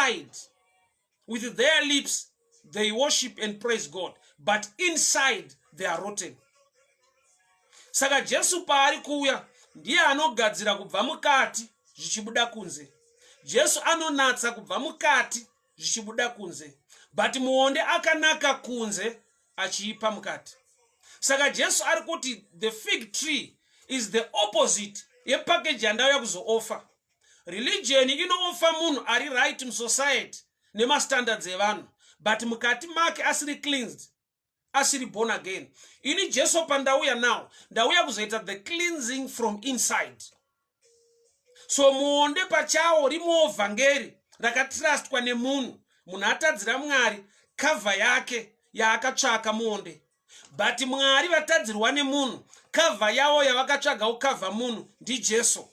outside with their lips they worship and praise God, but inside they are rotten. Saka Jesu paari kuuya ndiye anogadzira kubva mukati zvichibuda kunze. Jesu anonatsa kubva mukati zvichibuda kunze, but muonde akanaka kunze achiipa mukati. Saka Jesu ari kuti the fig tree is the opposite yepackage yandauya kuzooffer. Religion inooffer munhu ari right musociety nemastandards evanhu, but mukati make asiri cleansed, asiri born again. Ini Jesu pandauya now ndauya kuzoita the cleansing from inside. So muonde pachawo rimovha ngeri rakatrustwa nemunhu, munhu atadzira Mwari cover yake yaakatsvaka muonde, but Mwari vatadzirwa nemunhu cover yavo yavakatsvaga ukava munhu ndiJesu.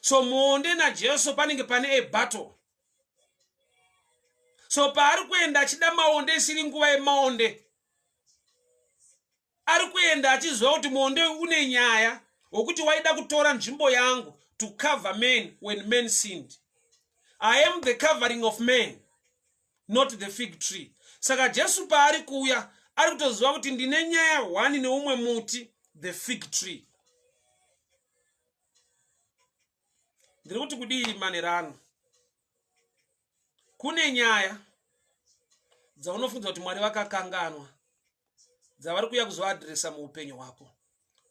So muonde naJesu panenge pane a battle. So paari kuenda achida maonde isiri nguva yemaonde, ari kuenda achiziva kuti muonde une nyaya wokuti waida kutora nzvimbo yangu to cover men when men sinned. I am the covering of men, not the fig tree. Saka Jesu paari kuuya ari kutoziva kuti ndine nyaya one neumwe muti, the fig tree. Ndiri kuti kudii manerano, kune nyaya dzaunofunza kuti Mwari vakakanganwa dzavari kuya kuzoadresa muupenyu hwako.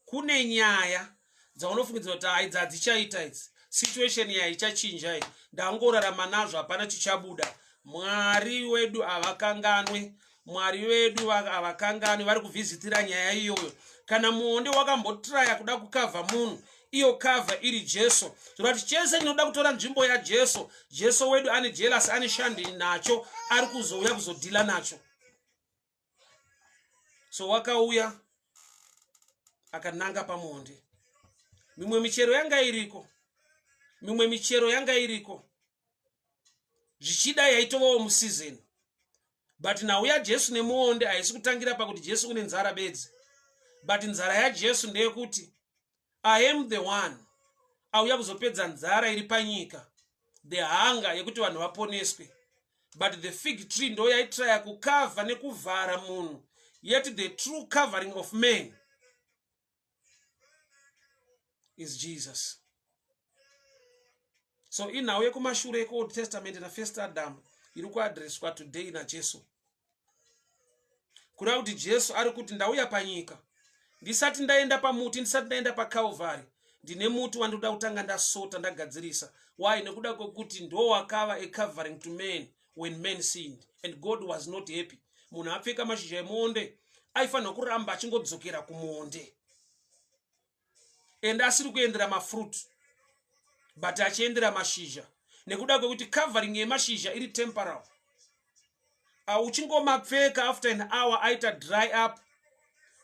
Kune nyaya dzaunofungidzira kuti haidza dzichaita idzi, situation yayi ichachinja iyi, ndangorarama nazvo hapana chichabuda. Mwari wedu havakanganwe, Mwari wedu havakanganwe, vari kuvhizitira nyaya iyoyo. Kana muonde wakambotraya kuda kukavha munhu, iyo cover iri Jesu, zvorati chese inoda kutora nzvimbo yaJesu, Jesu wedu ane jealous, ane shandi nacho, ari kuzouya kuzodhila nacho. So wakauya akananga pamuonde. Mimwe michero yanga iriko, zvichida yaitovawo musizeni, but nauya Jesu nemuonde haisi kutangira pakuti Jesu une nzara bedzi, but nzara yaJesu ndeyekuti I am the one auya kuzopedza nzara iri panyika, the hunger yekuti vanhu vaponeswe. But the fig tree ndo yaitraya kukavha nekuvhara munhu, yet the true covering of men is Jesus. So inhau yekumashure eold testament na first Adam iri kuadreswa today naJesu, kuda kuti Jesu ari kuti ndauya panyika, ndisati ndaenda pamuti, ndisati ndaenda paCalvary, ndine muti wandoda kutanga ndasota ndagadzirisa. Why? Nekuda kwekuti ndo wakava a covering to men when men sinned and God was not happy. Munhu apfeka mashizha emuonde aifanira kuramba achingodzokera kumuonde, and asiri kuendera mafruit but achiendera mashizha, nekuda kwekuti covering yemashizha iri temporal. Uchingomapfeka after an hour aita dry up,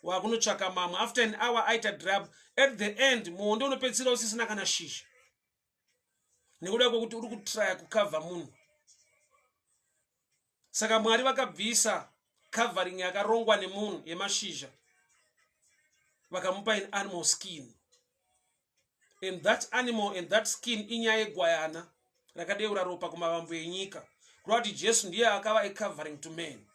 wakunotsvaka mamwe, after an hour aita dry up, at the end muonde unopedzisira usisina kana shizha, nekuda kwekuti uri kutraya kukavha munhu. Saka Mwari vakabvisa covering yakarongwa nemunhu yemashizha, vakamupa an animal skin, and that animal and that skin inyaya yegwayana rakadeura ropa kumavambo enyika, kuda kuti Jesu ndiye akava a covering to men.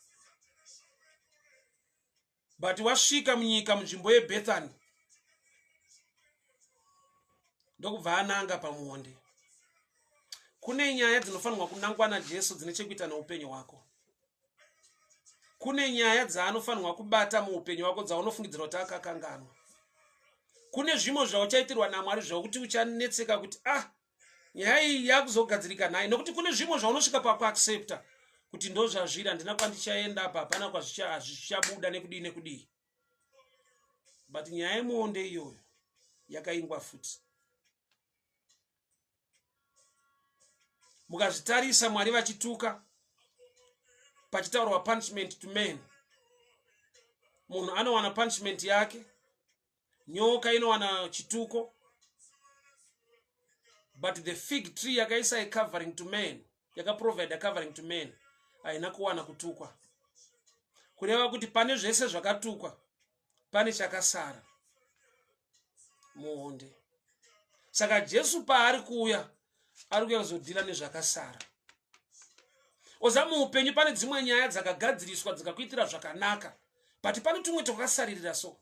But wasvika munyika munzvimbo yeBethany ndokubva ananga pamuonde. Kune nyaya dzinofanirwa kunangwa naJesu dzine chekuita neupenyu hwako. Kune nyaya dzaanofanirwa kubata muupenyu hwako dzaunofungidzira kuti akakanganwa. Kune zvimwe zvauchaitirwa naMwari zvokuti uchanetseka kuti nyaya iyi yakuzogadzirika naye, nokuti kune zvimwe zvaunosvika pakuaccepta kuti ndo zvazviri, handina kwandichaenda apa, hapana kwazvichabuda nekudii nekudii. But nyaya yemuonde iyoyo yakaingwa futi. Mukazvitarisa Mwari vachituka pachitaurwa punishment to men, munhu anowana punishment yake, nyoka inowana chituko, but the fig tree yakaisa a covering to men, yakaprovide a covering to men, haina kuwana kutukwa. Kureva kuti pane zvese zvakatukwa, pane chakasara, muonde. Saka Jesu paari kuuya ari kuuya kuzodhila nezvakasara. Oza muupenyu pane dzimwe nyaya dzakagadziriswa dzikakuitira zvakanaka, but pane tumwe twakasaririra. So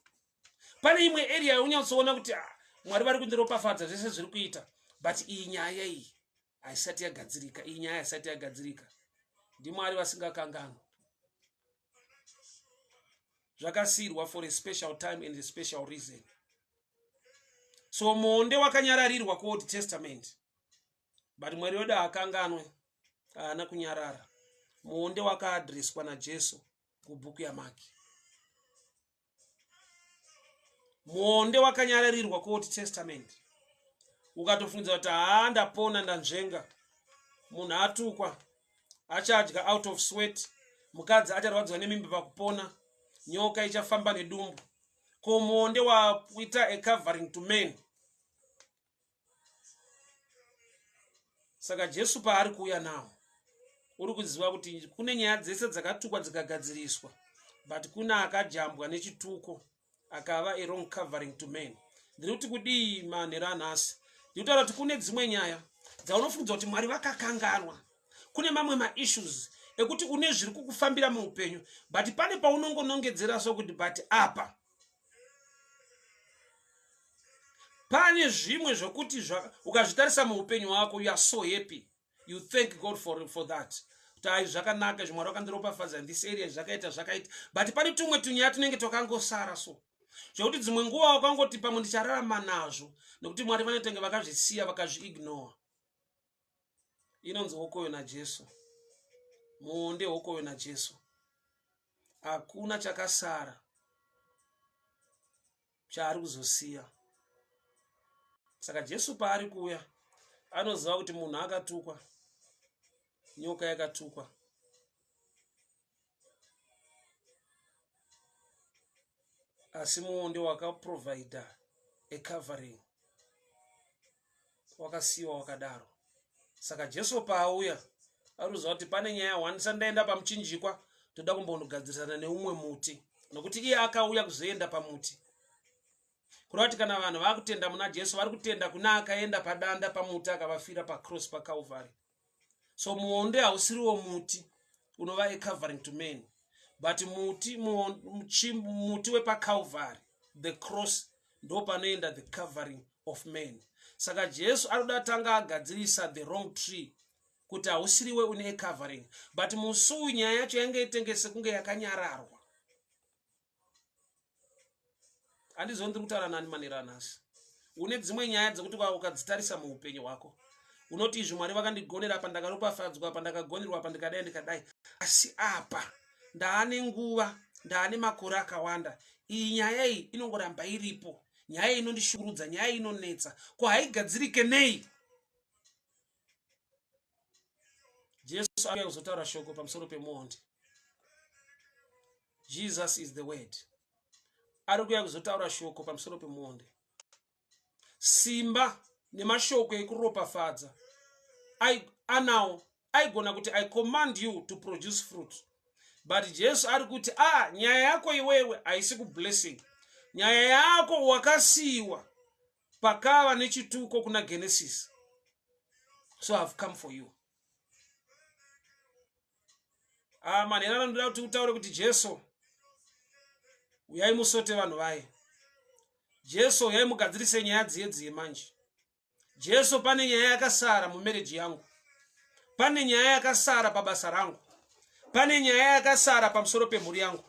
pane imwe area yaunyautsoona kuti Mwari vari kundiropafadza zvese zviri kuita, but iyi nyaya iyi haisati yagadzirika. Iyi nyaya haisati yagadzirika. NdiMwari vasingakanganwi. Zvakasiyirwa for a special time and a special reason. So muonde wakanyararirwa kuOld Testament, but Mwari wedu haakanganwe, haana kunyarara. Muonde wakaadreswa naJesu kubhuku yaMaki. Muonde wakanyararirwa kuOld Testament. Ukatofunza kuti ndapona ndanzvenga, munhu atukwa, achadya out of sweat, mukadzi acharwadziwa nemimba pakupona, nyoka ichafamba nedumbu. Ko muonde wakuita a covering to men. Saka Jesu paari kuuya nawo, uri kuziva kuti kune nyaya dzese dzakatukwa dzikagadziriswa, but kuna akajambwa nechituko akava a wrong covering to men. Ndiri kuti kudii manhero anhasi? Ndiri kutaura kuti kune dzimwe nyaya dzaunofunza kuti Mwari vakakanganwa. Kune mamwe maissues ekuti une zviri kukufambira muupenyu, but pane paunongonongedzera so kuti but apa pane zvimwe zvokuti ukazvitarisa muupenyu wako, you are so happy, you thank God for that. Tai zvakanaka, Mwari wakandiropafadza in this area, zvakaita. But pane tumwe tunyaya tunenge twakangosara so zvokuti dzimwe nguva wakangoti pamwe ndichararama nazvo nokuti Mwari vanotenge vakazvisiya vakazviignore. Inonzi wokoyo naJesu. Muonde wokoyo naJesu. Hakuna chakasara chaari kuzosiya. Saka Jesu paari kuuya anoziva kuti munhu akatukwa, nyoka yakatukwa. Asi muonde wakaprovide a covering, wakasiyiwa wakadaro. Saka Jesu paauya aruziva kuti pane nyaya wanisa ndaenda pamuchinjikwa, toda kumbondogadzirisana neumwe muti, nokuti iye akauya kuzoenda pamuti. Kureva kuti kana vanhu vakutenda muna Jesu vari kutenda kuna akaenda padanda pamuti akavafira pacross paCalvary. So muonde hausiriwo muti unova a covering to men, but muti wepaCalvary, the cross, ndo panoenda the covering of men. Saka Jesu anoda tanga agadzirisa the wrong tree kuti hausiriwe une a covering, but musi nyaya yacho yange itengese kunge yakanyararwa. Handizo ndiri kutaura nani manhero anhasi. Une dzimwe nyaya dzekuti ukadzitarisa muupenyu hwako unoti izvi Mwari vakandigonera apa, ndakaropafadzwa apa, ndakagonerwa apa, ndikadai ndikadai. Asi apa ndaane nguva, ndaane makore akawanda, iyi nyaya iyi inongoramba iripo. Nyaya inondishurudza, nyaya inonetsa, ko haigadzirike nei? Jesu akuya kuzotaura shoko pamusoro pemuonde. Jesus is the word. Ari kuya kuzotaura shoko pamusoro pemuonde. Simba nemashoko ekuropafadza anawo aigona kuti I command you to produce fruit. But Jesu ari kuti nyaya yako iwewe haisi kublessing. Nyaya yako wakasiyiwa pakava nechituko kuna Genesis. So I have come for you. Manhero anoda kuti utaure kuti Jesu uyai musote vanhu vaye. Jesu uyai mugadzirise nyaya dziye manje. Jesu pane nyaya yakasara mumereji yangu. Pane nyaya yakasara pabasa rangu. Pane nyaya yakasara pamusoro pemhuri yangu.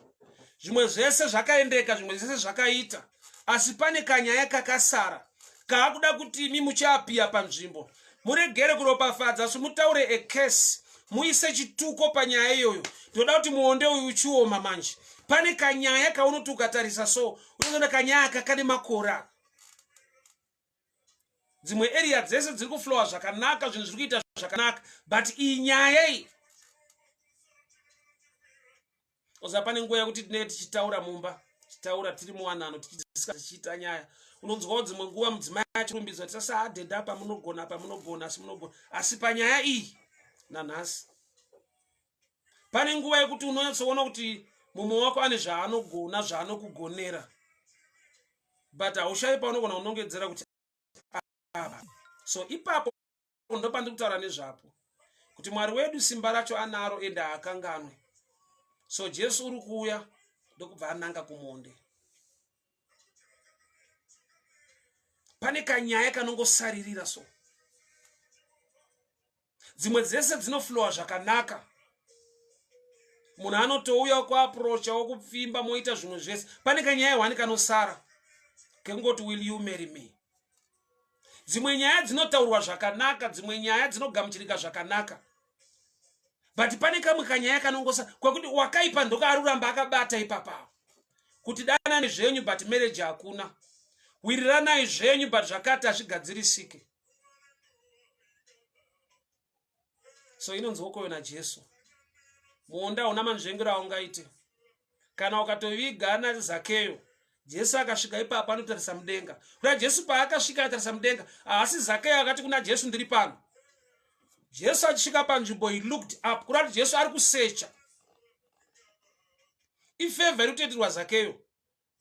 Zvimwe zvese zvakaendeka, zvimwe zvese zvakaita, asi pane kanyaya kakasara kaakuda kuti imi muchapiya panzvimbo. Muregere kuropafadza, asi mutaure a case, muise chituko panyaya iyoyo. Toda kuti muonde uyu uchioma manje. Pane kanyaya kaunoti ukatarisa so unoona kanyaya kakane makora. Dzimwe area dzese dziri kuflowa zvakanaka, zvinhu zviri kuita zvakanaka, but iyi nyaya iyi oza pane nguva yekuti tinenge tichitaura mumba, tichitaura tiri muwanano, tichiita nyaya. Unonzwawo dzimwe nguva mudzimai achirumbidzwa kuti sasa adhedha apa munogona, asi panyaya iyi nanhasi. Pane nguva yekuti unonyatsoona kuti mumwe wako ane zvaanogona, zvaanokugonera, but haushayi paunogona kunongedzera kuti apa. So ipapo ndopandi kutaura nezvapo kuti Mwari wedu simba racho anaro ende haakanganwe. So Jesu uri kuuya ndokubva ananga kumonde. Pane kanyaya kanongosaririra so. Dzimwe dzese dzinoflowa zvakanaka. Munhu anotouya kuaprocha wokupfimba moita zvimwe zvese. Pane kanyaya wani kanosara. Kengoti will you marry me? Dzimwe nyaya dzinotaurwa zvakanaka, dzimwe nyaya dzinogamuchirika zvakanaka. But pane kamwe kanyaya kanongosara kwekuti wakaipa ndoka aruramba akabata ipapa. Kuti danani zvenyu but marriage hakuna. Wiriranai zvenyu but zvakati hazvigadzirisike. So inonzi wokoyo naJesu. Muonda una manzvengero aungaite. Kana ukatoviga naZakeyo, Jesu akasvika ipapa anotarisa mudenga. Kuti Jesu paakasvika atarisa mudenga, asi Zakeyo akati kuna Jesu ndiri pano. Jesu achisvika panzvimbo, he looked up. Kuti Jesu ari kusecha. Ifevha iri kutoitirwa Zakeyo.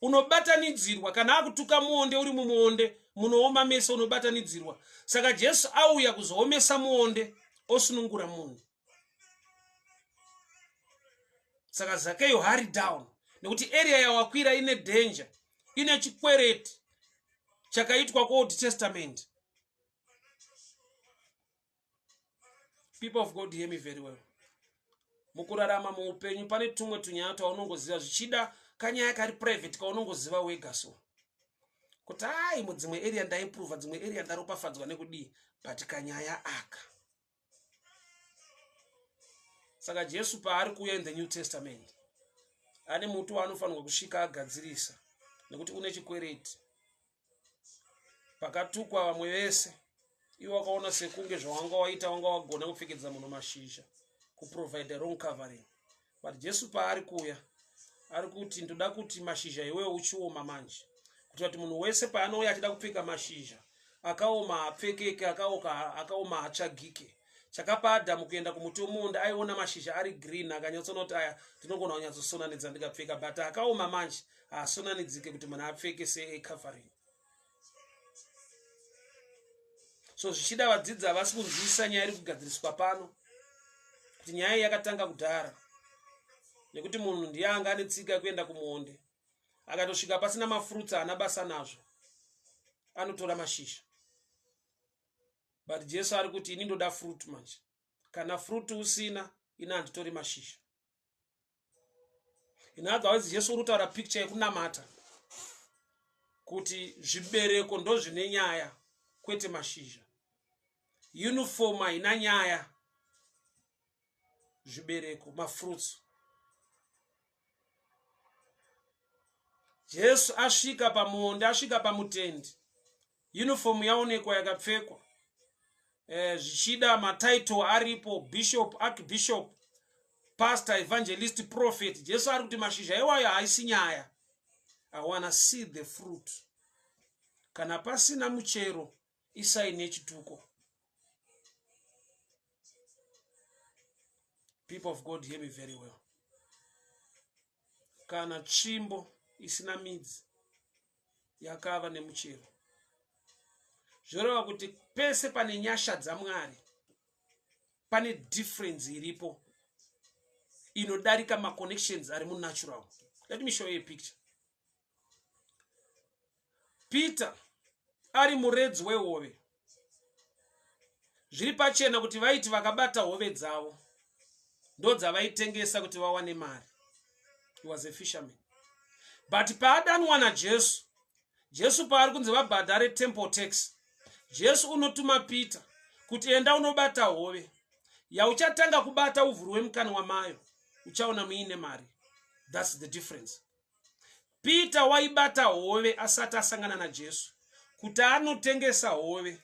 Unobatanidzirwa kana akutuka muonde uri mumuonde, munooma meso unobatanidzirwa. Saka Jesu auya kuzoomesa muonde, osunungura munhu. Saka Zakeyo hurry down. Nekuti area yawakwira ine danger, ine chikwereti chakaitwa kuOld Testament. People of God, hear me very well. Mukurarama muupenyu pane tumwe tunyaya twaunongoziva zvichida kanyaya kari private kaunongoziva wega so. Kuti hai mudzimwe area ndaimprova, dzimwe area ndaropafadzwa nekudii, but kanyaya aka. Saka Jesu paari kuuya in the New Testament, ane mutu waanofanirwa kusvika agadzirisa, nekuti une chikwereti. Pakatukwa vamwe vese, iwo wakaona sekunge zvawanga waita wanga wagona kupfekedza munhu mashizha, kuprovide a wrong covering. But Jesu paari kuuya, ari kuti ndoda kuti mashizha iwewe uchioma manje. Kuti munhu wese paanouya achida kupfeka mashizha, akaoma apfekeke, akaoma hatsvagike. Chakapa Adamu kuenda kumuti womuonde aiona mashizha ari green, akanyatsonoti aya ndinogona kunyatsosonanidza ndikapfeka, but akaoma manje haasonanidzike kuti munhu apfeke secovering. So zvichida vadzidzi havasi kunzwisisa nyaya iri kugadziriswa pano, kuti nyaya yakatanga kudhara. Nekuti munhu ndiye anga ane tsika kuenda kumuonde, akatosvika pasina mafruits haana basa nazvo, anotora mashizha. But Jesu ari kuti ini ndoda fruit manje. Kana fruit usina, ina handitori mashizha. In other words, Jesu uri kutaura picture yekunamata, kuti zvibereko ndo zvine nyaya, kwete mashizha. Uniform haina nyaya, zvibereko, mafruits. Jesu asvika pamuonde, asvika pamutendi, uniform yaonekwa yakapfekwa. Zvichida matitle aripo, bishop, archbishop, pastor, evangelist, prophet. Jesu ari kuti mashizha iwayo haisi nyaya. I wanna see the fruit. Kana pasina muchero, isaine chituko. People of God, hear me very well. Kana tsvimbo isina midzi, yakava nemuchero, zvoreva kuti pese pane nyasha dzaMwari, pane difference iripo inodarika maconnections ari munatural. Let me show you a picture. Peter ari muredzi wehove, zviri pachena kuti vaiti vakabata hove dzavo ndodzavaitengesa kuti vawane mari. He was a fisherman. But paadanwa naJesu, Jesu paari kunzi vabhadhare temple tax, Jesu unotuma Peter kuti enda unobata hove. Yauchatanga kubata uvhurwe mukanwa mayo, uchaona muine mari. That's the difference. Peter waibata hove asati asangana naJesu, kuti anotengesa hove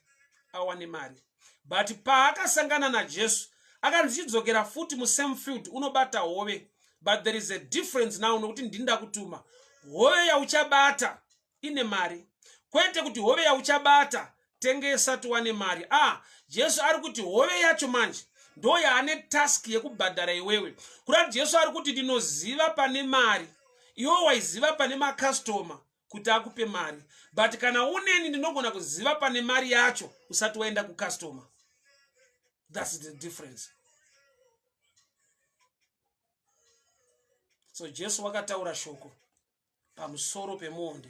awane mari. But paakasangana naJesu, akanzidzokera futi mu same field unobata hove. But there is a difference now, nokuti ndinda kutuma. Hove yauchabata ine mari, kwete kuti hove yauchabata tengesa tuwane mari. Jesu ari kuti hove yacho manje ndo yaane task yekubhadhara iwewe. Kuti Jesu ari kuti ndinoziva pane mari, iwe waiziva pane makastoma kuti akupe mari. But kana uneni ndinogona kuziva pane mari yacho usati waenda kukastoma. That's the difference. So Jesu wakataura shoko pamusoro pemuonde.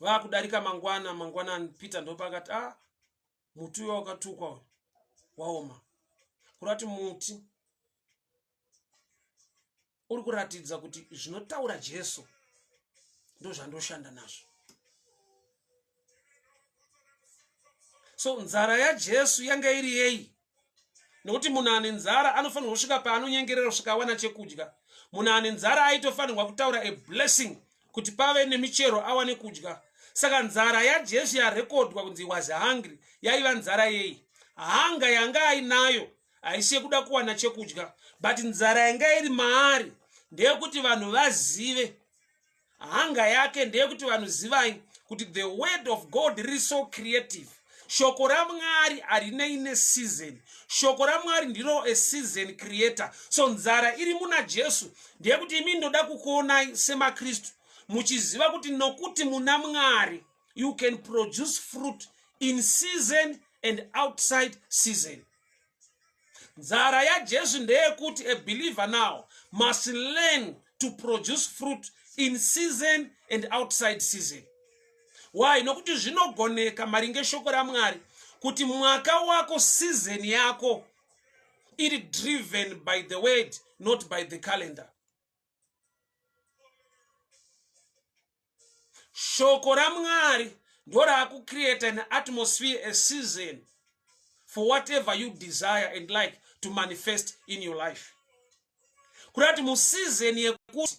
Vakudarika mangwana Peter ndopakati muti uyo wakatukwa waoma. Kurati muti uri kuratidza kuti zvinotaura Jesu ndo zvandoshanda nazvo. So nzara yaJesu yanga iri yei? Nokuti munhu ane nzara anofanirwa kusvika paanonyengerera kusvika awana chekudya. Munhu ane nzara aitofanirwa kutaura a blessing kuti pave nemichero awane kudya. Saka nzara yaJesu yarekodwa kunzi was hungry yaiva nzara yei? Hanga yanga ainayo haisi yekuda kuwana chekudya, but nzara yanga iri maari ndeyekuti vanhu vazive. Hanga yake ndeyekuti vanhu zivai kuti the word of God is so creative. Shoko raMwari harina ine season. Shoko raMwari ndiro a season creator. So nzara iri muna Jesu ndeyekuti imi ndoda kukuona sema Kristu muchiziva kuti nokuti muna Mwari you can produce fruit in season and outside season. Nzara ya Jesu ndeyekuti a believer now must learn to produce fruit in season and outside season. Why? Nokuti zvinogoneka maringe shoko raMwari kuti mwaka wako season yako iri driven by the word, not by the calendar. Shoko raMwari ndo rakucreate an atmosphere, a season for whatever you desire and like to manifest in your life. Kurati mu season yekuti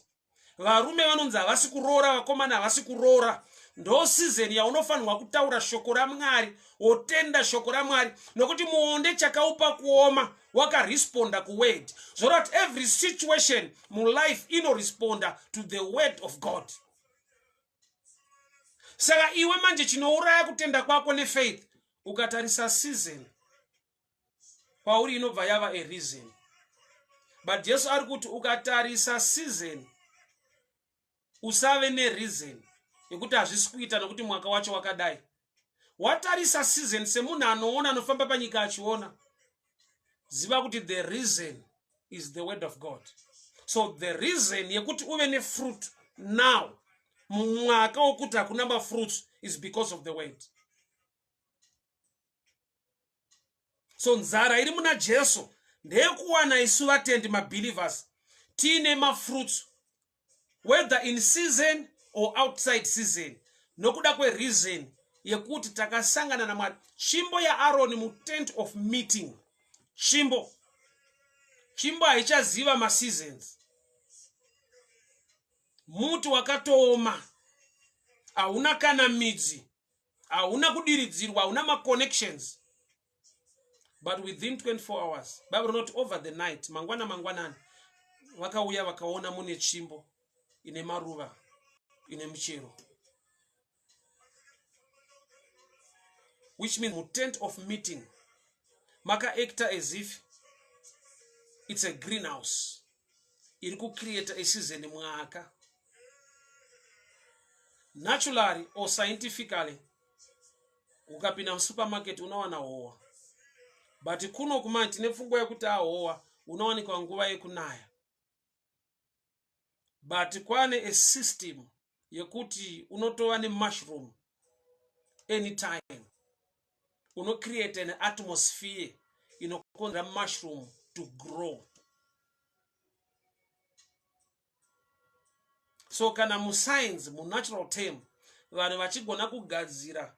varume vanonzi havasi kuroora, vakomana havasi kuroora, ndo season yaunofanirwa kutaura shoko raMwari, wotenda shoko raMwari, nokuti muonde chakaupa kuoma wakaresponda kuword. So that every situation mu life inoresponda to the word of God. Saka iwe manje chinouraya kutenda kwako nefaith, ukatarisa season pauri inobva yava a reason. But Jesu ari kuti ukatarisa season usave ne reason yekuti hazvisi kuita nokuti mwaka wacho wakadai. Watarisa season semunhu anoona anofamba panyika achiona, ziva kuti the reason is the word of God. So the reason yekuti uve ne fruit now mwaka wokuti hakuna mafruits is because of the word. So nzara iri muna Jesu ndeyekuwana isu vatendi mabelievers tiine mafruits whether in season or outside season, nokuda kwe reason yekuti takasangana naMwari. Chimbo ya Aaron mu tent of meeting, chimbo haichaziva ma seasons. Muti wakatooma, hauna kana midzi, hauna kudiridzirwa, hauna ma connections. But within 24 hours, Bible not over the night, mangwanani vakauya vakaona mune chimbo ine maruva ine michero, which means mu tent of meeting maka actor as if it's a greenhouse iri ku create a season mwaka. Naturally or scientifically ukapinda supermarket unawana howa, but kuno kuma tine pfungwa yekuti howa unowanikwa nguva yekunaya. But kwane a system yekuti unotova ne mushroom anytime, uno create an atmosphere inokonzera mushroom to grow. So kana mu science, mu natural term, vanhu vachigona kugadzira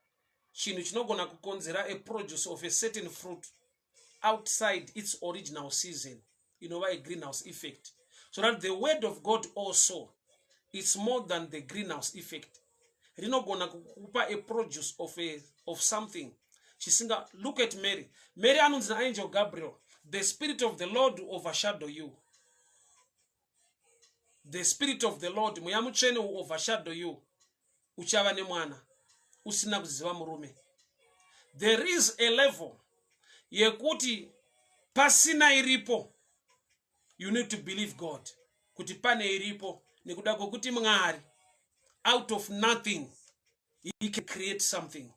chinhu chinogona kukonzera a produce of a certain fruit outside its original season, inova a greenhouse effect. So that the word of God also is more than the greenhouse effect. Rinogona kukupa a produce of something. Chisinga, look at Mary. Mary anunzi na angel Gabriel, the spirit of the Lord will overshadow you. The spirit of the Lord muyamuchene will overshadow you. Uchava ne mwana usina kuziva murume. There is a level yekuti pasina iripo, you need to believe God. Kuti pane iripo nekuda kokuti Mwari out of nothing he can create something.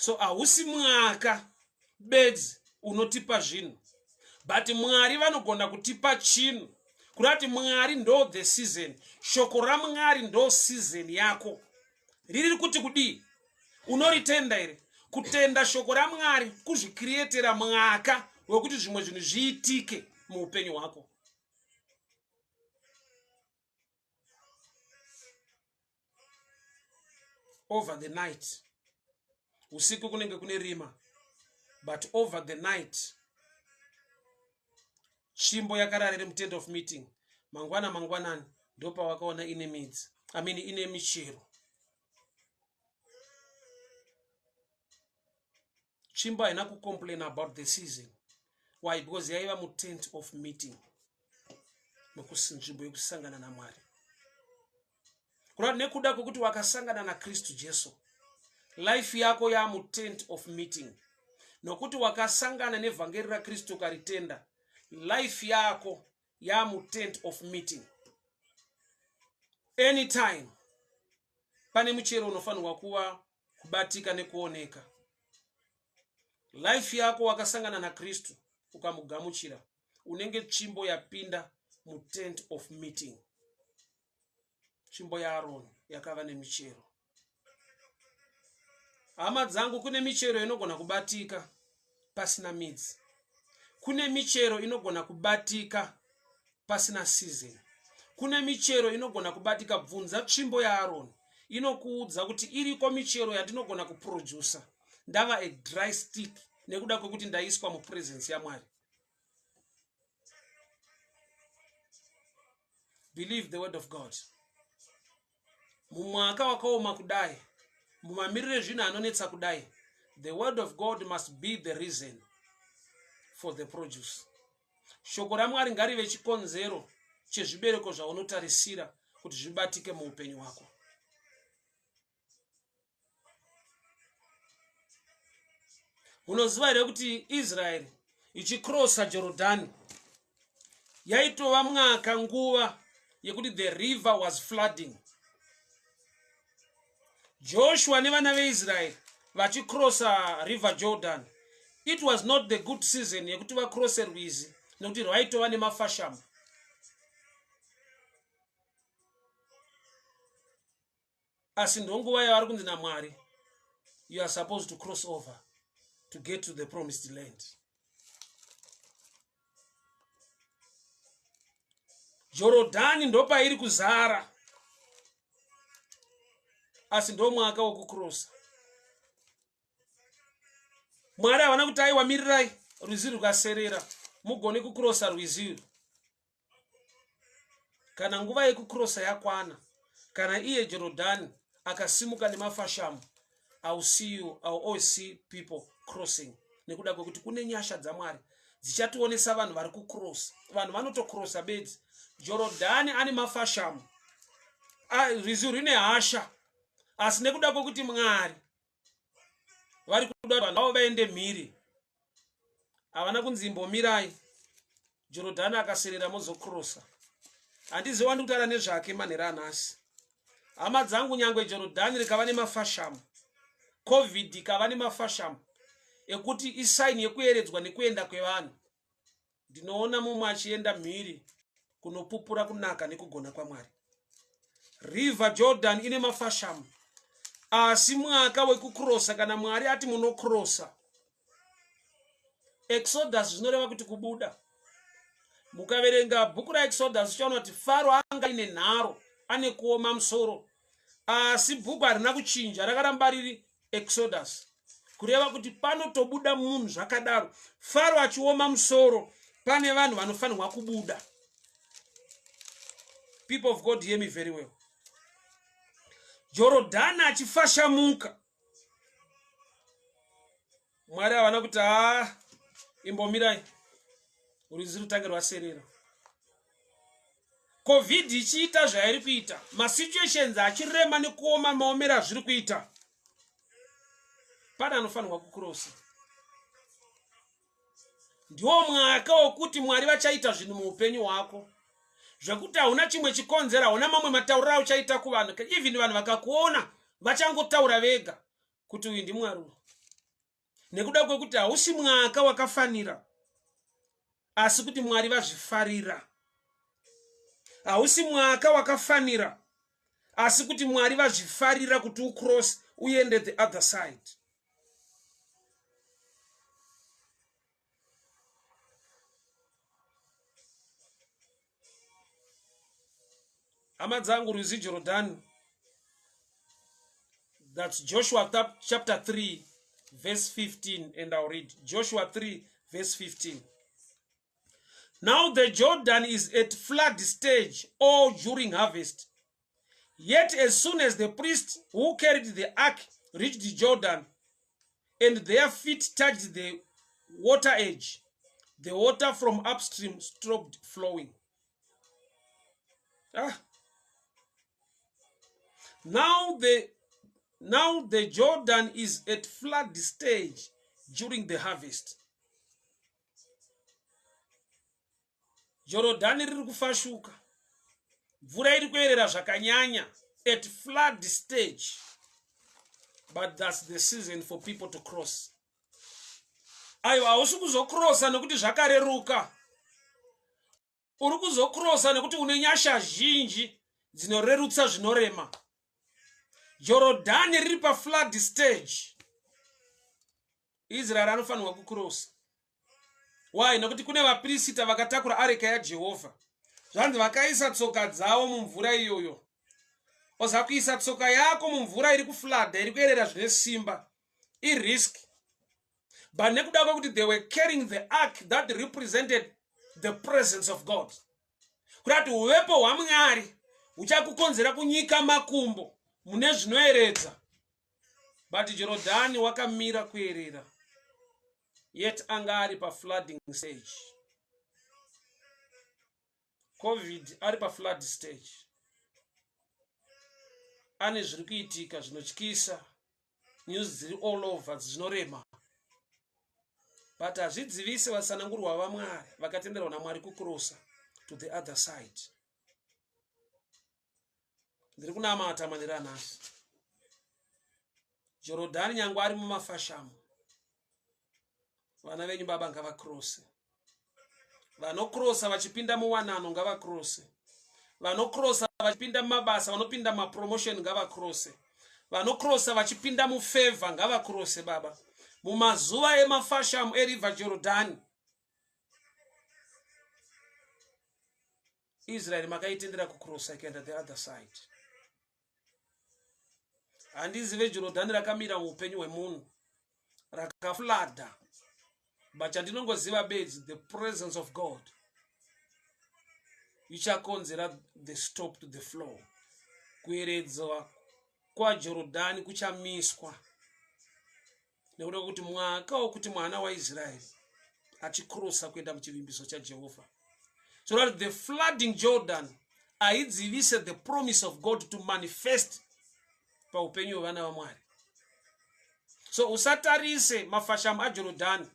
So hausi mwaka bedzi unotipa zvinhu, but Mwari vanogona kutipa chinhu. Kurati Mwari ndo the season. Shoko raMwari ndo season yako. Riri kuti kudii? Unoritenda here? Kutenda shoko raMwari kuzvikrietera mwaka wekuti zvimwe zvinhu zviitike muupenyu hwako. Over the night, usiku kunenge kune rima, but over the night shimbo yakararira mutent of meeting. Mangwanani ndopa wakaona ine midzi, ine michero. Chimbo haina kucomplain about the season. Why? Because yaiva mutent of meeting, nzvimbo yekusangana naMwari. Kurati nekuda kwokuti wakasangana naKristu Jesu, life yako ya mutent of meeting. Nokuti wakasangana nevhangeri raKristu ukaritenda, life yako ya mutent of meeting. Anytime pane muchero unofanirwa kuva kubatika nekuoneka. Life yako wakasangana naKristu ukamugamuchira, unenge tsvimbo yapinda mutent of meeting. Tsvimbo yaAroni yakava nemichero. Hama dzangu, kune michero inogona kubatika pasina midzi. Kune michero inogona kubatika pasina season. Kune michero inogona kubatika. Bvunza tsvimbo yaAroni, inokuudza kuti iriko michero yatinogona kuproducer. Ndava a dry stick nekuda kwekuti ndaiswa mupresence yaMwari. Believe the word of God. Mumwaka wakaoma kudai, mumamirire zvinhu anonetsa kudai, the word of God must be the reason for the produce. Shoko raMwari ngarive chikonzero chezvibereko zvaunotarisira kuti zvibatike muupenyu hwako. Unoziva here kuti Israeli ichikrosa Jorodhani yaitova mwaka nguva yekuti the river was flooding. Joshua nevana veIsrael vachikrosa river Jordan, it was not the good season yekuti vakrose rwizi, nekuti rwaitova nemafashamu. Asi ndonguva yavari kunzi naMwari, you are supposed to cross over to get to the promised land. Jorodhani ndopairi kuzara, asi ndo mwaka wokukrosa. Mwari havana kuti aiwa mirirai rwizi rukaserera mugone kukrosa rwizi. Kana nguva yekukrosa yakwana, kana iye Jorodhani akasimuka nemafashamu, I'll see you, I'll always see people crossing. Nekuda kwekuti kune nyasha dzaMwari dzichationesa vanhu vari kukrosa. Vanhu vanotokrosa bedzi. Jorodhani ane mafashamu, rwizi rine hasha, asi nekuda kwekuti Mwari vari kuda vanhu avo vaende mhiri, havana kunzi mbomirai. Jorodhani akaserera mozokrosa. Handizivi wandikutaura nezvake manhero anhasi. Hama dzangu, nyangwe Jorodhani rikava nemafashamu, COVID ikava nemafashamu ekuti isaini yekuyeredzwa nekuenda kwevanhu, ndinoona mumwe achienda mhiri kunopupura kunaka nekugona kwaMwari. River Jordan ine mafashamu, asi mwaka wekukrosa, kana Mwari ati munokrosa. Exodus zvinoreva kuti kubuda. Mukaverenga bhuku raExodus uchaona kuti Faro anga ine nharo, ane kuoma musoro, asi bhuku harina kuchinja, rakaramba riri Exodus, kureva kuti panotobuda munhu zvakadaro. Faro achioma musoro, pane vanhu vanofanirwa kubuda. People of God, hear me very well. Jorodhani achifashamuka, Mwari havana kuti imbomirai rwizi rutange rwaserera. COVID ichiita zvairi kuita, masituations achirema nekuoma maomero azviri kuita, pane anofanirwa kukrosa. Ndiwo mwaka wokuti Mwari vachaita zvinhu muupenyu hwako zvekuti hauna chimwe chikonzera, hauna mamwe matauriro auchaita kuvanhu. Even vanhu vakakuona vachangotaura vega kuti uyu ndiMwari. nekuda kwekuti hausi mwaka wakafanira, asi kuti Mwari vazvifarira. Hausi mwaka wakafanira, asi kuti Mwari vazvifarira kuti ucross uende the other side. Hama dzangu, rwizi Jorodhani. That's Joshua chapter 3 verse 15, and I'll read Joshua 3 verse 15. Now the Jordan is at flood stage or during harvest. Yet as soon as the priests who carried the ark reached the Jordan and their feet touched the water edge, the water from upstream stopped flowing. Now the Jordan is at flood stage during the harvest. Jorodhani riri kufashuka, mvura iri kuerera zvakanyanya, at flood stage. But that's the season for people to cross. Aiwa, hausi kuzokrosa nekuti zvakareruka. Uri kuzokrosa nekuti une nyasha zhinji dzinorerutsa zvinorema. Jorodhani riri pa flood stage. Israel anofanirwa kukrosa. Why? Nekuti kune vaprista vakatakura areka yaJehovha. Zvanzi vakaisa tsoka dzavo mumvura iyoyo. Oza kuisa tsoka yako mumvura iri kuflooda, iri kuerera zvine simba, risk. But nekuda kwekuti they were carrying the ark that represented the presence of God. Kuti uvepo hwaMwari huchakukonzera kunyika makumbo mune zvinoeredza. But Jorodhani wakamira kuerera. Yet anga ari pa flooding stage. COVID ari pa flood stage. Ane zviri kuitika zvinotyisa, news dziri all over zvinorema. But hazvidzivise vasanangurwa vaMwari vakatenderwa naMwari kukrosa to the other side. Ndiri kunamata manera nhasi. Jorodhani nyangwe ari mumafashamu. Vana venyu baba ngavakrose. Vanokrosa vachipinda muwanano ngavakrose. Vanokrosa vachipinda mumabasa, vanopinda mapromotion ngavakrose. Vanokrosa vachipinda mufavor ngavakrose baba. Mumazuva emafashamu eriver Jorodhani. Israel makaitendera kukrosa ikaenda the other side. Handizive Jorodhani rakamira muupenyu hwemunhu rakaflada. But chandinongoziva bedzi, the presence of God ichakonzera the stop to the flow. Kueredzwa kwaJorodhani kuchamiswa. Nekuda kuti mwaka wokuti mwana waIsraeri achikrosa kuenda muchivimbiso chaJehovha. So that the flooding Jordan aidzivise the promise of God to manifest paupenyu hwevana vaMwari. So usatarise mafashamu aJorodhani.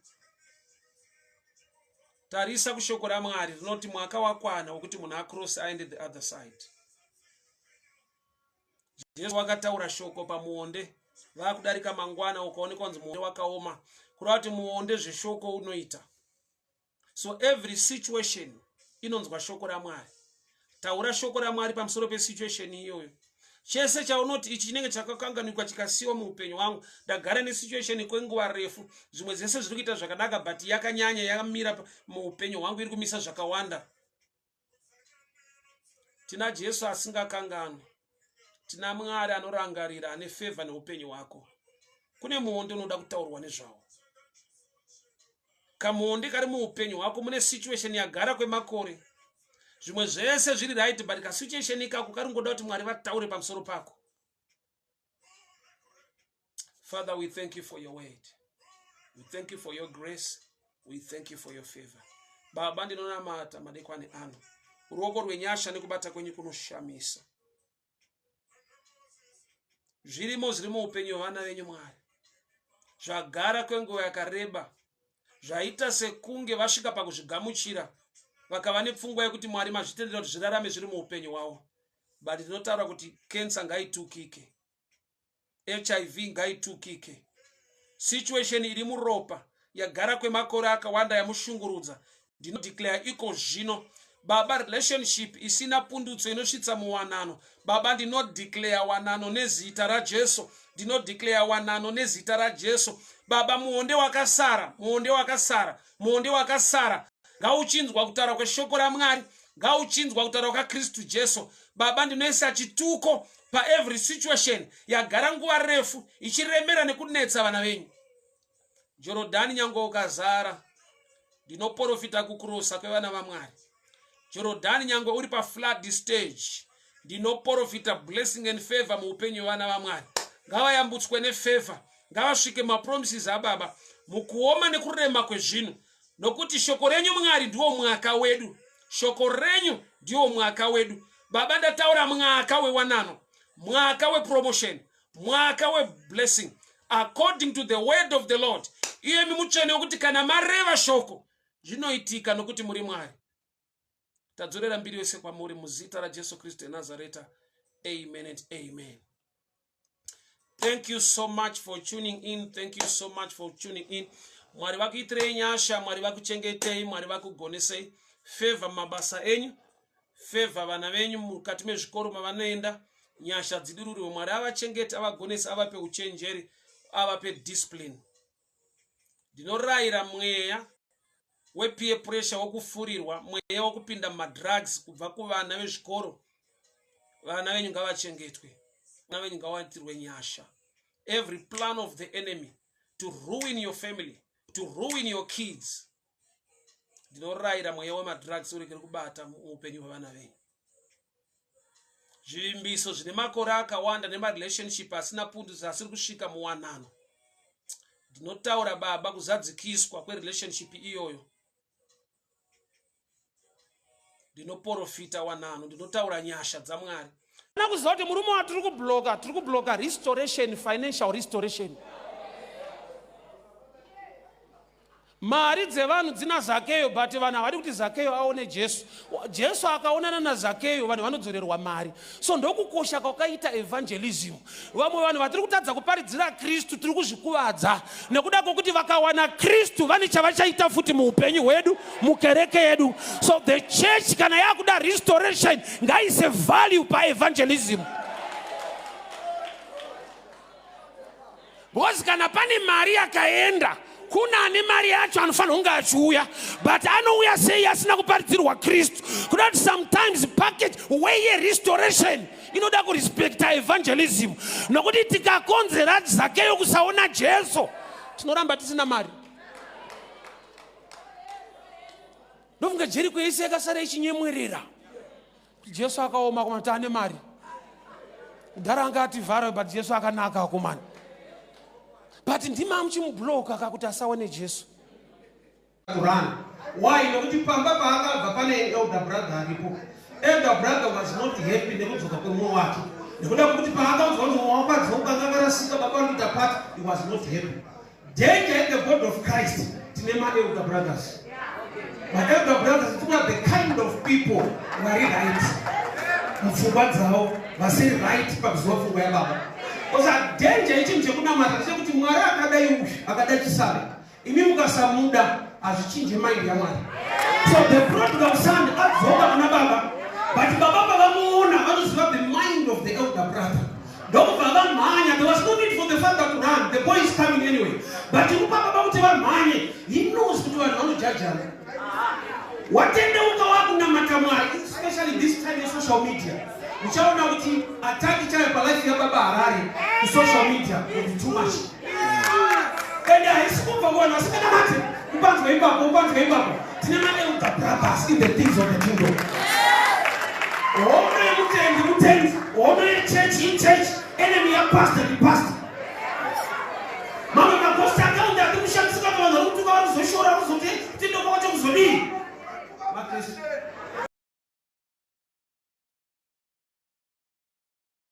Tarisa kushoko raMwari rinoti mwaka wakwana wokuti munhu across aende the other side. Jesu wakataura shoko pamuonde, vakudarika mangwana ukaonekwa kunzi muonde wakaoma, kureva kuti muonde zveshoko unoita. So every situation inonzwa shoko raMwari. Taura shoko raMwari pamusoro pesituation iyoyo. Chese chaunoti ichi chinenge chakakanganikwa chikasiwa muupenyu wangu, ndagara nesituation kwenguva refu, zvimwe zvese zviri kuita zvakanaka but yakanyanya yakamira muupenyu wangu iri kumisa zvakawanda. Tina Jesu asingakanganwi. Tina Mwari anorangarira, ane favor neupenyu hwako. Kune muonde unoda kutaurwa nezvawo. Kamuonde kari muupenyu hwako mune situation yagara kwemakore. Zvimwe zvese zviri right but ka situation ikako karingoda kuti Mwari vataure pamusoro pako. Father, we thank you for your word. We thank you for your grace. We thank you for your favor. Baba ndinonamata madekwane ano. Ruoko rwenyasha nekubata kwenyu kunoshamisa. Zvirimo zviri muupenyu hwevana venyu Mwari. Zvagara kwenguva yakareba. Zvaita sekunge vasvika pakuzvigamuchira. Vakava nepfungwa yekuti Mwari mazvitendera kuti zvirarame zviri muupenyu hwavo. But tinotaura kuti cancer ngaitukike, HIV ngaitukike, situation iri muropa yagara kwemakore akawanda yamushungurudza, ndinodeclare iko zvino Baba, relationship isina pundutso inosvitsa muwanano. Baba, ndinodeclare wanano nezita raJesu. Ndinodeclare wanano nezita raJesu. Baba, muonde wakasara, muonde wakasara, muonde wakasara. Ngauchinzwa kutaura kweshoko raMwari, ngauchinzwa kutaura kwaKristu Jesu. Baba, ndinoisa chituko pa every situation yagara nguva refu ichiremera nekunetsa vana venyu. Jorodhani nyange ukazara, ndinoprofita kukurosa kwevana vaMwari. Jorodhani nyange uri pa flood stage, ndinoprofita blessing and favor muupenyu hwevana vaMwari. Ngavayambutswe nefavor, ngavasvike mapromises aBaba mukuoma nekurema kwezvinhu, nokuti shoko renyu Mwari ndiwo mwaka wedu. Shoko renyu ndiwo mwaka wedu. Baba, ndataura mwaka wewanano, mwaka wepromotion, mwaka weblessing according to the word of the Lord. Iye mutsvene wekuti kana mareva shoko zvinoitika nokuti muri Mwari. Tadzorera mbiri wese kwamuri muzita raJesu Kristu eNazareta. Amen and amen. Thank you so much for tuning in. Thank you so much for tuning in. Mwari vakuitirei nyasha, Mwari vakuchengetei, Mwari vakugonesei. Favor mabasa enyu, favor vana venyu mukati mezvikoro mavanoenda. Nyasha dzidururiwe, Mwari avachengete, avagonese, avape uchenjeri, avape discipline. Ndinorayira mweya wepeer pressure wokufurirwa, mweya wokupinda madrugs kubva kuvana vezvikoro. Vana venyu ngavachengetwe, vana venyu ngavawatirwe nyasha. Every plan of the enemy to ruin your family, to ruin your kids, ndinorayira mweya wemadrugs urekere kubata muupenyu hwevana venyu. Zvivimbiso zvine makore akawanda nemarelationship asina pundutso asiri kusvika muwanano, ndinotaura Baba kuzadzikiswa kwerelationship iyoyo. Ndinoprofita wanano, ndinotaura nyasha dzaMwari. Nakuziva kuti murume watiri kubloka restoration, financial restoration. Mari dzevanhu dzina Zakeyo, but vanhu havadi kuti Zakeyo aone Jesu. Jesu akaonana naZakeyo, vanhu vanodzorerwa mari. So ndokukosha kwakaita evangelism. Vamwe vanhu vatiri kutadza kuparidzira Kristu tiri kuzvikuvadza nekuda kwokuti vakawana Kristu vane chavachaita futi muupenyu hwedu, mukereke yedu. So the church kana yakuda restoration ngaise value pa evangelism. Because kana pane mari yakaenda, kuna ane mari yacho anofanira kunge achiuya, but anouya sei asina kuparidzirwa Kristu. Kudati sometimes package weye restoration inoda kurespecta evangelism, nokuti tikakonzera Zakeyo kusaona Jesu tinoramba tisina mari. Ndofunga Jeriko yese yakasara ichinyemwerera Jesu akaoma kumati ane mari. Ndaranga ativhara, but Jesu akanaka akomana. But ndima muchimubloka kakuti asaone Jesu. Why? Nokuti pamba paakabva pane elder brother aripo. Elder brother was not happy nekudzoka kwemoyo wake. Nekuda kuti paakaudzwa kuti mwoyo wakadzi wokanga karasika baba kuita part, he was not happy. Danger in the body of Christ tine elder brothers. My elder brothers are the kind of people who are right. Mupfungwa dzavo vasiri right pakuziva pfungwa yababa. Because danger ichinhu chekunamata chekuti Mwari akadai uyu akadai chisame, imi mukasamuda hazvichinje mind yaMwari. So the prodigal son adzoka kuna baba, but baba pavamuona vanoziva the mind of the elder brother. Ndokubva vamhanya. There was no need for the father to run. The boy is coming anyway. But kupa baba kuti vamhanye, he knows kuti vanhu vanojajana. Watendeuka wakunamata Mwari, especially this time in social media. Uchaona kuti attack chayo pa life ya baba Harare to social media is too much. And I spoke for one, I said, ubanzwe imbapo. Tinemane utabras in the things of the kingdom. Mutendi. Church, enemy ya pastor. Mama makosta account ya kumushamsika kwa utuka wazoshora uzote, tindo kwa kuzodi.